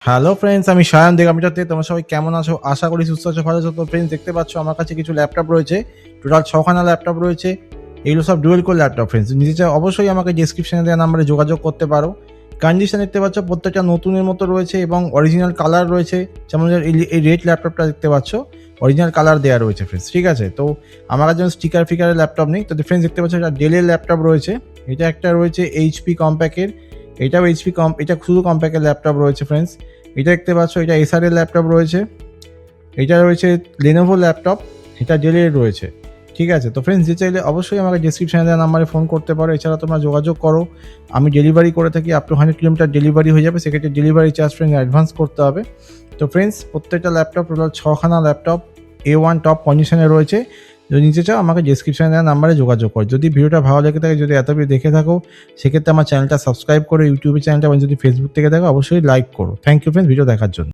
Hello friends, আমি সায়ন দেগামিটাতে। তোমরা সবাই কেমন আছো? আশা করি সুস্থ আছো, ভালো আছো। তো ফ্রেন্ডস, দেখতে পাচ্ছ আমার কাছে কিছু ল্যাপটপ রয়েছে। টোটাল 6খানা ল্যাপটপ রয়েছে। এগুলো সব ডুয়েল কোর ল্যাপটপ ফ্রেন্ডস। নিতে চাও অবশ্যই আমাকে ডেসক্রিপশনে দেওয়া নাম্বারে যোগাযোগ করতে পারো। কন্ডিশন দেখতে পাচ্ছ প্রত্যেকটা নতুনের মতো রয়েছে এবং অরিজিনাল কালার রয়েছে। যেমন এই রেড ল্যাপটপটা দেখতে পাচ্ছ, অরিজিনাল কালার দেওয়া রয়েছে ফ্রেন্ডস, ঠিক আছে। তো আমার কাছে স্টিকার ফিকারের ল্যাপটপ নেই। তো ফ্রেন্ডস, দেখতে পাচ্ছ এটা ডেলের ল্যাপটপ রয়েছে। এটা একটা রয়েছে এইচপি কম্প্যাকের, এটাও এটা শুধু কম্প্যাকের ল্যাপটপ রয়েছে ফ্রেন্ডস। এটা দেখতে পাচ্ছ, এটা এসআর এর ল্যাপটপ রয়েছে। এটা রয়েছে লেনোভো ল্যাপটপ, এটা ডেলের রয়েছে, ঠিক আছে। তো ফ্রেন্ডস, যে চাইলে অবশ্যই আমাকে ডিসক্রিপশনে দেওয়া নাম্বারে ফোন করতে পারো। এছাড়া তোমরা যোগাযোগ করো, আমি ডেলিভারি করে থাকি। আপ টু 100 কিলোমিটার ডেলিভারি হয়ে যাবে, সেক্ষেত্রে ডেলিভারি চার্জ ফ্রেন্ড অ্যাডভান্স করতে হবে। তো ফ্রেন্ডস, প্রত্যেকটা ল্যাপটপ টোটাল 6খানা ল্যাপটপ A1 টপ কন্ডিশনে রয়েছে। যদি নিতে চাও আমাকে ডিসক্রিপশনে দেওয়া নাম্বারে যোগাযোগ করো। যদি ভিডিওটা ভালো লেগে থাকে, যদি এতদিন দেখে থাকো, সেক্ষেত্রে আমার চ্যানেলটা সাবস্ক্রাইব করো, ইউটিউবের চ্যানেলটা, এবং যদি ফেসবুক থেকে দেখো অবশ্যই লাইক করো। থ্যাংক ইউ ফ্রেন্ডস ভিডিও দেখার জন্য।